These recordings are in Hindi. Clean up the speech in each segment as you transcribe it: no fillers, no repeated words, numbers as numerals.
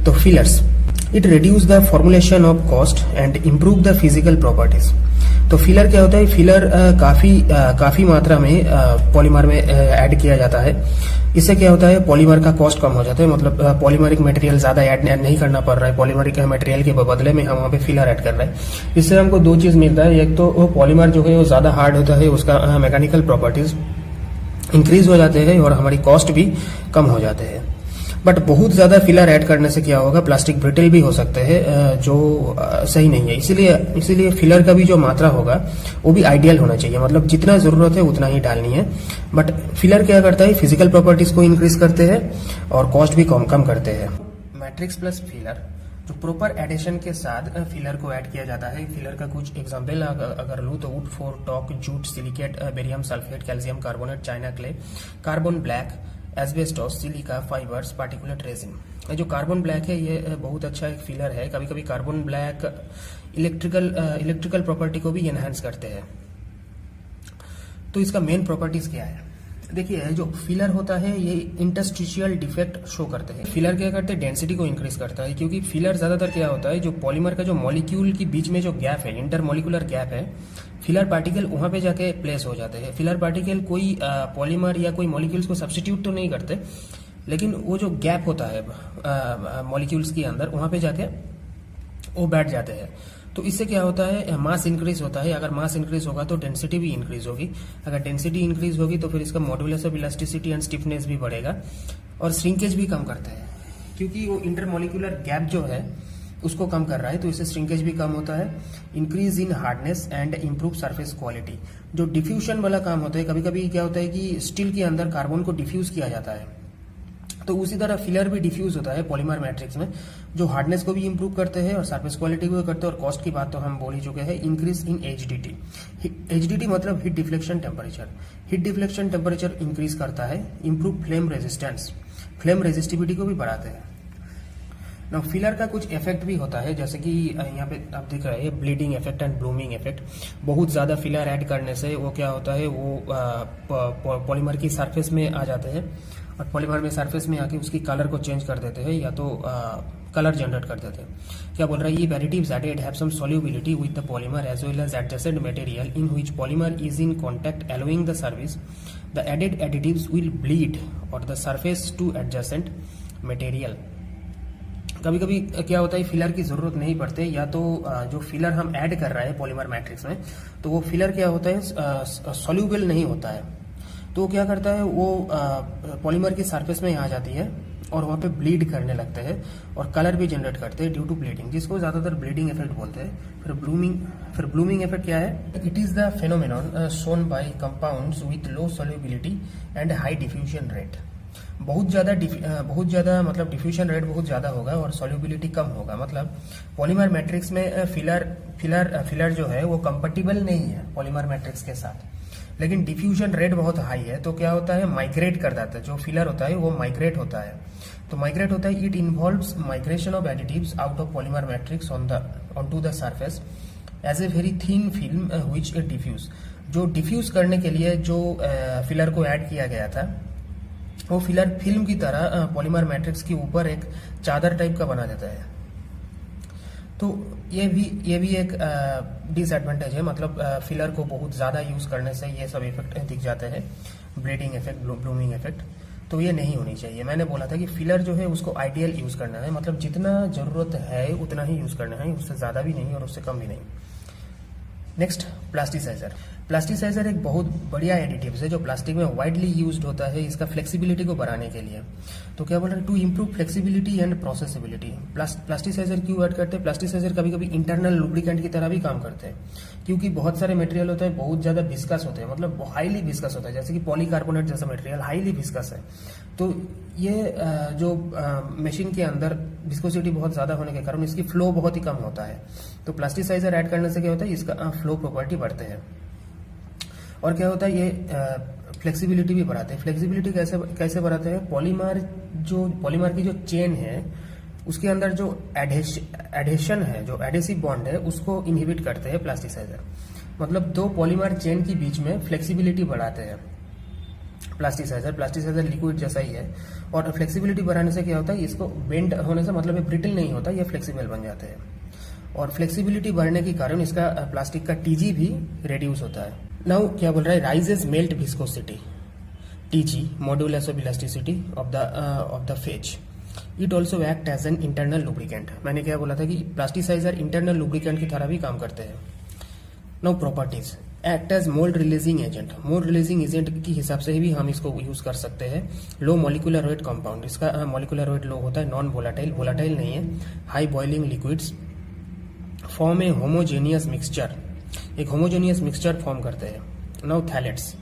तो fillers, it reduce the formulation of cost and improve the physical properties. तो फिलर क्या होता है? फिलर काफी मात्रा में पॉलीमर में ऐड किया जाता है। इससे क्या होता है? पॉलीमर का कॉस्ट कम हो जाता है, मतलब पॉलीमरिक मटेरियल ज्यादा ऐड नहीं करना पड़ रहा है। पॉलीमरिक मटेरियल के बदले में हम वहाँ पे फिलर ऐड कर रहे हैं। इससे हमको दो चीज मिलता है। एक तो पॉलीमर जो है वो ज्यादा हार्ड होता है, उसका मैकेनिकल प्रॉपर्टीज इंक्रीज हो जाते हैं और हमारी कॉस्ट भी कम हो जाते हैं। बट बहुत ज्यादा फिलर ऐड करने से क्या होगा? प्लास्टिक ब्रिटल भी हो सकते हैं, जो सही नहीं है। इसीलिए फिलर का भी जो मात्रा होगा वो भी आइडियल होना चाहिए, मतलब जितना जरूरत है उतना ही डालनी है। बट फिलर क्या करता है? फिजिकल प्रॉपर्टीज को इंक्रीज करते हैं और कॉस्ट भी कम करते हैं। मैट्रिक्स प्लस फिलर, जो प्रॉपर एडिशन के साथ फिलर को ऐड किया जाता है। फिलर का कुछ एग्जांपल अगर लूँ तो would four talk, jute, silicate, barium sulphate, calcium carbonate, China clay, carbon black, asbestos, silica, fibres, particulate resin. जो कार्बन ब्लैक है ये बहुत अच्छा एक फिलर है। कभी कभी कार्बन ब्लैक इलेक्ट्रिकल प्रॉपर्टी को भी एनहांस करते हैं। तो इसका मेन प्रॉपर्टीज क्या है? देखिए, जो फिलर होता है ये इंटरस्टिशियल डिफेक्ट शो करते हैं। फिलर क्या करते हैं? डेंसिटी को इंक्रीज करता है, क्योंकि फिलर ज्यादातर क्या होता है? जो पॉलीमर का जो मॉलिक्यूल के बीच में जो गैप है, इंटरमोलिकुलर गैप है, फिलर पार्टिकल वहां पे जाके प्लेस हो जाते हैं। फिलर पार्टिकल कोई पॉलीमर या कोई मॉलिक्यूल्स को सब्स्टिट्यूट तो नहीं करते, लेकिन वो जो गैप होता है मॉलिक्यूल्स के अंदर, वहां पे जाके वो बैठ जाते हैं। तो इससे क्या होता है? मास इंक्रीज होता है। अगर मास इंक्रीज होगा तो डेंसिटी भी इंक्रीज होगी। अगर डेंसिटी इंक्रीज होगी तो फिर इसका modulus of elasticity and stiffness भी बढ़ेगा और श्रिंकेज भी कम करता है, क्योंकि वो इंटरमोलिकुलर गैप जो है उसको कम कर रहा है। तो इससे श्रिंकेज भी कम होता है। Increase in hardness and improve surface quality, जो डिफ्यूजन वाला काम होता है। कभी कभी क्या होता है कि स्टील के अंदर कार्बन को डिफ्यूज किया जाता है, तो उसी तरह फिलर भी डिफ्यूज होता है पॉलीमर मैट्रिक्स में, जो हार्डनेस को भी इंप्रूव करते हैं और सरफेस क्वालिटी को करते हैं। और कॉस्ट की बात तो हम बोल ही चुके हैं। इंक्रीज इन एचडीटी, एचडीटी मतलब heat deflection temperature. Heat deflection temperature increase करता है। Improve flame resistance, flame resistivity को भी बढ़ाते हैं। ना फिलर का कुछ इफेक्ट भी होता है, जैसे कि यहाँ पे आप देख रहे हैं bleeding effect and blooming effect. बहुत ज्यादा फिलर ऐड करने से वो क्या होता है? वो पॉलीमर की सरफेस में आ जाते हैं और पॉलीमर में सरफेस में आके उसकी कलर को चेंज कर देते हैं, या तो कलर जनरेट कर देते हैं। क्या बोल रहा है? ये additives added have some solubility with the polymer as well as adjacent material in which polymer is in contact allowing the service. The added additives will bleed और the surface to adjacent material. कभी कभी क्या होता है? फिलर की जरूरत नहीं पड़ती, या तो जो फिलर हम ऐड कर रहे हैं पॉलीमर मैट्रिक्स में, तो वो फिलर क्या होता है? सॉल्यूबल नहीं होता है। तो क्या करता है? वो पॉलीमर की सरफेस में आ जाती है और वहां पे ब्लीड करने लगते हैं और कलर भी जनरेट करते हैं ड्यू टू ब्लीडिंग, जिसको ज्यादातर ब्लीडिंग इफेक्ट बोलते हैं। फिर ब्लूमिंग इफेक्ट क्या है? It is the phenomenon shown by compounds with low solubility and high diffusion rate. बहुत ज्यादा मतलब डिफ्यूजन रेट बहुत ज्यादा होगा और सॉल्युबिलिटी कम होगा। मतलब पॉलीमर मैट्रिक्स में फिलर जो है वो कंपेटिबल नहीं है पॉलीमर मैट्रिक्स के साथ, लेकिन डिफ्यूजन रेट बहुत हाई है। तो क्या होता है? माइग्रेट कर जाता है। जो फिलर होता है वो माइग्रेट होता है। तो माइग्रेट होता है, it involves migration of additives out of polymer matrix on to the surface as a very thin film which it diffuse. जो डिफ्यूज करने के लिए जो फिलर को ऐड किया गया था, वो फिलर फिल्म की तरह पॉलीमर मैट्रिक्स के ऊपर एक चादर टाइप का बना देता है। तो ये भी एक डिसएडवांटेज है। मतलब फिलर को बहुत ज्यादा यूज करने से ये सब इफेक्ट दिख जाते हैं, ब्लीडिंग इफेक्ट, ब्लूमिंग इफेक्ट। तो ये नहीं होनी चाहिए। मैंने बोला था कि फिलर जो है उसको आइडियल यूज करना है, मतलब जितना जरूरत है उतना ही यूज करना है, उससे ज्यादा भी नहीं और उससे कम भी नहीं। Next, plasticiser. प्लास्टिसाइजर एक बहुत बढ़िया एडिटिव है जो प्लास्टिक में वाइडली यूज्ड होता है इसका फ्लेक्सिबिलिटी को बढ़ाने के लिए। तो क्या बोल रहे हैं? To improve flexibility and processability. Plasticizer क्यों ऐड करते हैं? प्लास्टिसाइजर कभी कभी इंटरनल लुब्रिकेंट की तरह भी काम करते हैं, क्योंकि बहुत सारे मटेरियल होते हैं बहुत ज्यादा विस्कस होते हैं, मतलब हाईली विस्कस होता है, जैसे कि पॉलीकार्बोनेट जैसा मटेरियल हाईली विस्कस है। तो ये जो मशीन के अंदर विस्कोसिटी बहुत ज्यादा होने के कारण इसकी फ्लो बहुत ही कम होता है। तो प्लास्टिसाइजर ऐड करने से क्या होता है? इसका फ्लो प्रॉपर्टी बढ़ते हैं। और क्या होता है? ये फ्लेक्सिबिलिटी भी बढ़ाते हैं। फ्लेक्सिबिलिटी कैसे बढ़ाते हैं? पॉलीमर की जो चेन है उसके अंदर जो एडेशन है, जो एडेसिव बॉन्ड है, उसको इनहिबिट करते हैं प्लास्टिसाइजर। मतलब दो पॉलीमर चेन के बीच में फ्लेक्सिबिलिटी बढ़ाते हैं। प्लास्टिसाइजर लिक्विड जैसा ही है। और फ्लेक्सिबिलिटी बढ़ाने से क्या होता है, इसको बेंड होने से मतलब ये ब्रिटल नहीं होता, ये फ्लेक्सिबल बन जाते हैं। और फ्लेक्सिबिलिटी बढ़ने के कारण इसका प्लास्टिक का टीजी भी रिड्यूस होता है। नाउ क्या बोल रहा है, raises melt viscosity, T G modulus of elasticity of the phase. It also act as an internal lubricant. मैंने क्या बोला था कि प्लास्टिसाइजर इंटरनल लुब्रिकेंट की तरह भी काम करते हैं। Now properties, act as mould releasing agent. Mould releasing agent के हिसाब से भी हम इसको यूज कर सकते हैं। लो मॉलिक्यूलर वेट कंपाउंड, इसका मॉलिक्यूलर वेट लो होता है, नॉन वोलाटाइल, वोलाटाइल नहीं है। हाई बॉइलिंग लिक्विड्स, फॉर्म ए होमोजेनियस मिक्सचर, एक होमोजेनियस मिक्सचर फॉर्म करते हैं। नाउ थैलेट्स,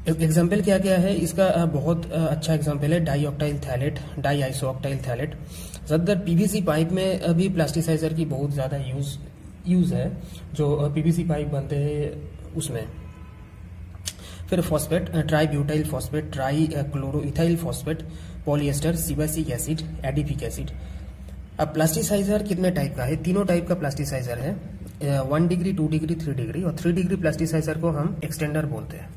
एग्जाम्पल क्या क्या है इसका, बहुत अच्छा एग्जाम्पल है डाईऑक्टाइल थैलेट, डाई आइसोऑक्टाइल थैलेट। ज्यादातर पीवीसी पाइप में अभी प्लास्टिसाइजर की बहुत ज्यादा यूज है, जो पीवीसी पाइप बनते हैं उसमें। फिर phosphate, tri butyl phosphate, tri chloroethyl phosphate, polyester, sebacic acid, adipic acid. अब प्लास्टिसाइजर कितने टाइप का है, तीनों टाइप का प्लास्टिसाइजर है, 1 डिग्री, 2 डिग्री, 3 डिग्री। और 3 डिग्री प्लास्टिसाइजर को हम एक्सटेंडर बोलते हैं।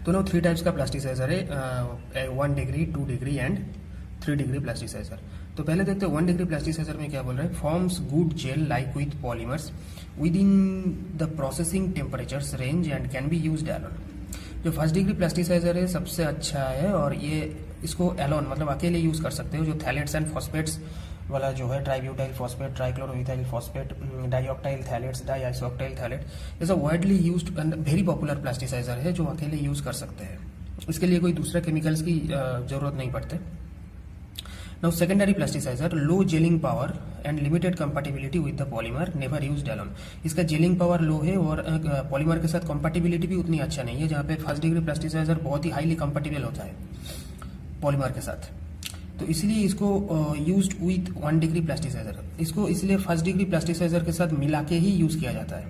तो ना 3 टाइप्स का प्लास्टिसाइजर है, 1 degree, 2 degree and 3 degree plasticizer. तो पहले देखते हैं 1 डिग्री प्लास्टिसाइजर में क्या बोल रहा है, forms good gel like with polymers within the processing temperatures range and can be used alone. जो 1 डिग्री प्लास्टिसाइजर है सबसे अच्छा है, और ये इसको एलोन मतलब अकेले यूज कर सकते हो। जो थैलेट्स एंड फॉस्फेट्स वाला जो है, tributyl phosphate, trichloroethyl phosphate, dioctyl phthalates, di isooctyl phthalate, ये सब widely used and very popular plasticizer है जो अकेले यूज कर सकते हैं। इसके लिए कोई दूसरे केमिकल्स की जरूरत नहीं पड़ते। Now secondary plasticizer, low gelling power and limited compatibility with the polymer, never used alone. इसका जेलिंग पावर लो है और पॉलीमर के साथ कंपैटिबिलिटी भी उतनी अच्छा नहीं है, जहाँ पे 1 डिग्री प्लास्टिसाइजर बहुत ही हाईली कंपैटिबल होता है पॉलीमर के साथ। तो इसलिए इसको यूज्ड विथ 1 डिग्री प्लास्टिसाइजर, इसको इसलिए 1 डिग्री प्लास्टिसाइजर के साथ मिला के ही यूज किया जाता है।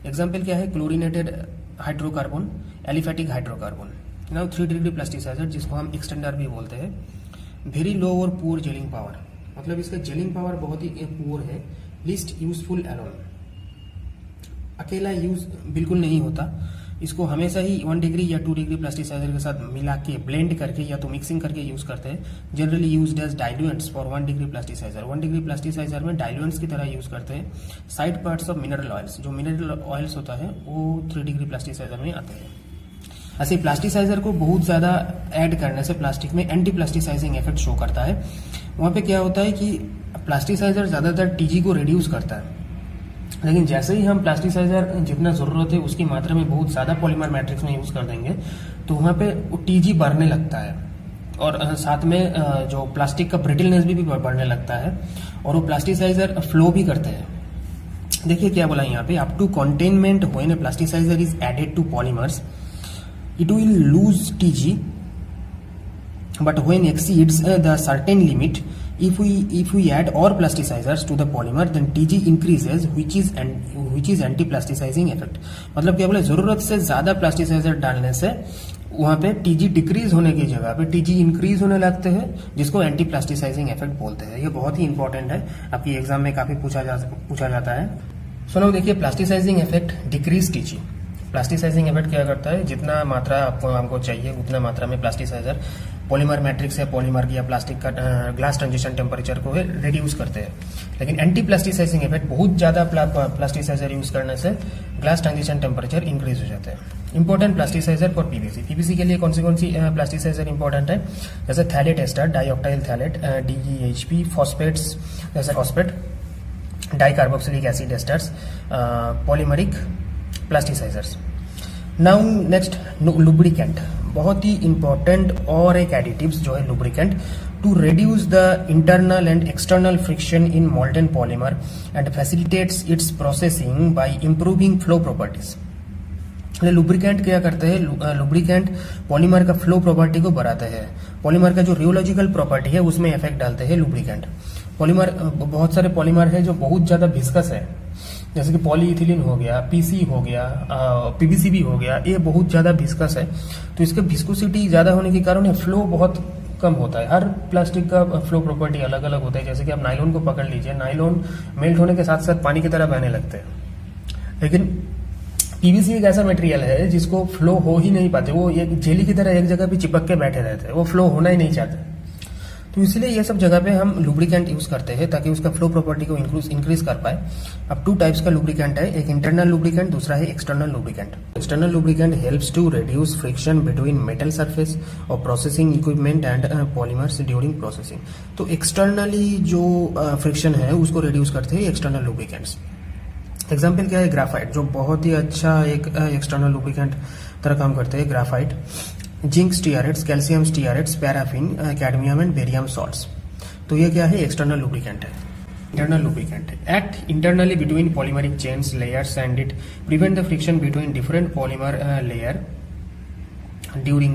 एग्जाम्पल क्या है, chlorinated hydrocarbon, aliphatic hydrocarbon. Now 3 degree plasticizer, जिसको हम एक्सटेंडर भी बोलते हैं, वेरी लो और पुअर जेलिंग पावर, मतलब इसका जेलिंग पावर बहुत ही पुअर है। लिस्ट यूजफुल एलोन, अकेला यूज बिल्कुल नहीं होता, इसको हमेशा ही 1 डिग्री या 2 डिग्री प्लास्टिसाइजर के साथ मिला के ब्लेंड करके या तो मिक्सिंग करके यूज करते हैं। Generally used as diluents for 1 degree plasticizer. 1 degree plasticizer में डाइल्यूएंट्स की तरह यूज करते हैं। Side parts of mineral oils, जो मिनरल ऑयल्स होता है वो 3 डिग्री प्लास्टिसाइजर में आते हैं। ऐसे प्लास्टिसाइजर को बहुत ज्यादा ऐड करने से प्लास्टिक में एंटी प्लास्टिसाइजिंग इफेक्ट शो करता है। वहां पे क्या होता है कि प्लास्टिसाइजर ज्यादातर टीजी को रिड्यूस करता है, लेकिन जैसे ही हम प्लास्टिसाइजर जितना जरूरत है उसकी मात्रा में बहुत ज्यादा पॉलीमर मैट्रिक्स में यूज कर देंगे तो वहां पे टीजी बढ़ने लगता है, और साथ में जो प्लास्टिक का ब्रिटलनेस भी बढ़ने लगता है, और वो प्लास्टिसाइजर फ्लो भी करते हैं। देखिए क्या बोला यहाँ पे, up to containment when a plasticizer is added to polymers it will lose TG, but when exceeds the certain limit, if we add or plasticizers to the polymer, then TG increases, which is anti-plasticizing effect। मतलब क्या बोले, जरूरत से ज्यादा प्लास्टिसाइजर डालने से वहां पे टीजी डिक्रीज होने की जगह पे टीजी इंक्रीज होने लगते हैं, जिसको एंटी प्लास्टिसाइजिंग इफेक्ट बोलते हैं। ये बहुत ही इंपॉर्टेंट है, आपकी एग्जाम में काफी पूछा जाता है। सुनो देखिए, plasticising effect decrease TG. Plasticising effect क्या करता है, जितना मात्रा हमको चाहिए उतना मात्रा में प्लास्टिसाइजर पॉलीमर मैट्रिक्स या पॉलीमर की या प्लास्टिक का ग्लास ट्रांजिशन टेम्परेचर को रिड्यूस करते हैं। लेकिन एंटी प्लास्टिसाइजिंग इफेक्ट, बहुत ज्यादा प्लास्टिसाइजर यूज करने से ग्लास ट्रांजिशन टेम्परेचर इंक्रीज हो जाते हैं। Important plasticizer for PVC. PVC के लिए कौन सी प्लास्टिसाइजर इंपॉर्टेंट है, जैसे phthalate ester, dioctyl phthalate, DEHP, phosphates जैसे phosphate, dicarboxylic acid esters, polymeric plasticizers. Now next, lubricant, बहुत ही इंपॉर्टेंट और एक एडिटिव्स जो है lubricant, to reduce the internal and external friction in molten polymer and facilitates its processing by improving flow properties. Lubricant क्या करते हैं, लुब्रिकेंट पॉलीमर का फ्लो प्रॉपर्टी को बढ़ाते हैं। पॉलीमर का जो रियोलॉजिकल प्रॉपर्टी है उसमें इफेक्ट डालते हैं लुब्रिकेंट। पॉलीमर, बहुत सारे पॉलीमर है जो बहुत ज्यादा विस्कस है, जैसे कि पॉलीइथिलीन हो गया, पीसी हो गया, पीवीसी भी हो गया, ये बहुत ज्यादा विस्कस है। तो इसका विस्कोसिटी ज्यादा होने के कारण फ्लो बहुत कम होता है। हर प्लास्टिक का फ्लो प्रॉपर्टी अलग अलग होता है। जैसे कि आप नायलॉन को पकड़ लीजिए, नायलॉन मेल्ट होने के साथ साथ पानी की तरह बहने लगते हैं, लेकिन पीवीसी एक ऐसा मटेरियल है जिसको फ्लो हो ही नहीं पाते, वो एक जेली की तरह एक जगह पे चिपक के बैठे रहते हैं, वो फ्लो होना ही नहीं चाहते। तो इसलिए ये सब जगह पे हम लुब्रिकेंट यूज करते हैं ताकि उसका फ्लो प्रॉपर्टी को इंक्रीज कर पाए। अब 2 टाइप्स का लुब्रिकेंट है, एक इंटरनल लुब्रिकेंट, दूसरा है external lubricant. External lubricant helps to reduce friction between metal surface और processing equipment and polymers during processing. तो एक्सटर्नली जो फ्रिक्शन है उसको रिड्यूस करते हैं एक्सटर्नल लुब्रिकेंट्स। एग्जाम्पल क्या है, ग्राफाइट, जो बहुत ही अच्छा एक एक्सटर्नल लुब्रिकेंट तरह काम करते हैं। Graphite, zinc stearates, calcium stearates, paraffin, cadmium and barium salts. तो ये क्या है, एक्सटर्नल लुब्रिकेंट है। Internal lubricant act internally between polymeric chains layers and it prevent the friction between different polymer layer during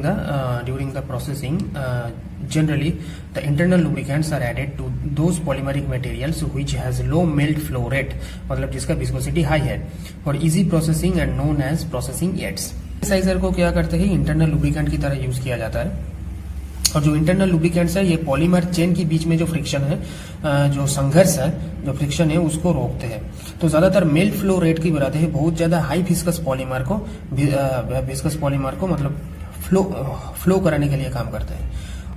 the processing. Generally the internal lubricants are added to those polymeric materials which has low melt flow rate, मतलब जिसका viscosity high है, for easy processing and known as processing aids। Scissor को क्या करते हैं, इंटरनल लुब्रिकेंट की तरह यूज किया जाता है। और जो इंटरनल लुब्रिकेंट्स है ये पॉलीमर चेन के बीच में जो फ्रिक्शन है, जो संघर्ष है, जो फ्रिक्शन है उसको रोकते हैं। तो ज्यादातर मेल्ट फ्लो रेट की बनाते हैं, बहुत ज्यादा हाई विस्कस पॉलीमर को मतलब फ्लो कराने के लिए काम करते हैं।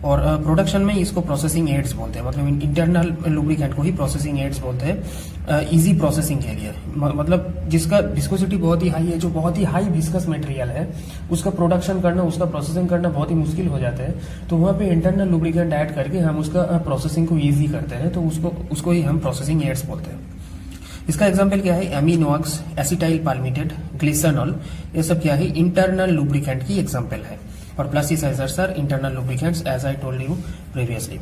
और प्रोडक्शन में इसको प्रोसेसिंग एड्स बोलते हैं, मतलब इंटरनल लुब्रिकेंट को ही प्रोसेसिंग एड्स बोलते हैं, इजी प्रोसेसिंग के लिए। मतलब जिसका विस्कोसिटी बहुत ही हाई है, जो बहुत ही हाई विस्कस मटेरियल है, उसका प्रोडक्शन करना, उसका प्रोसेसिंग करना बहुत ही मुश्किल हो जाता है। तो वहां पे इंटरनल लुब्रिकेंट ऐड करके हम उसका प्रोसेसिंग को ईजी करते हैं, तो उसको ही हम प्रोसेसिंग एड्स बोलते हैं। इसका एग्जाम्पल क्या है, एमिनोक्स, एसिटाइल पाल्मिटेट, ग्लिसरॉल, ये सब क्या है, इंटरनल लुब्रिकेंट की एग्जाम्पल है। और plasticizers are internal lubricants as I told you previously.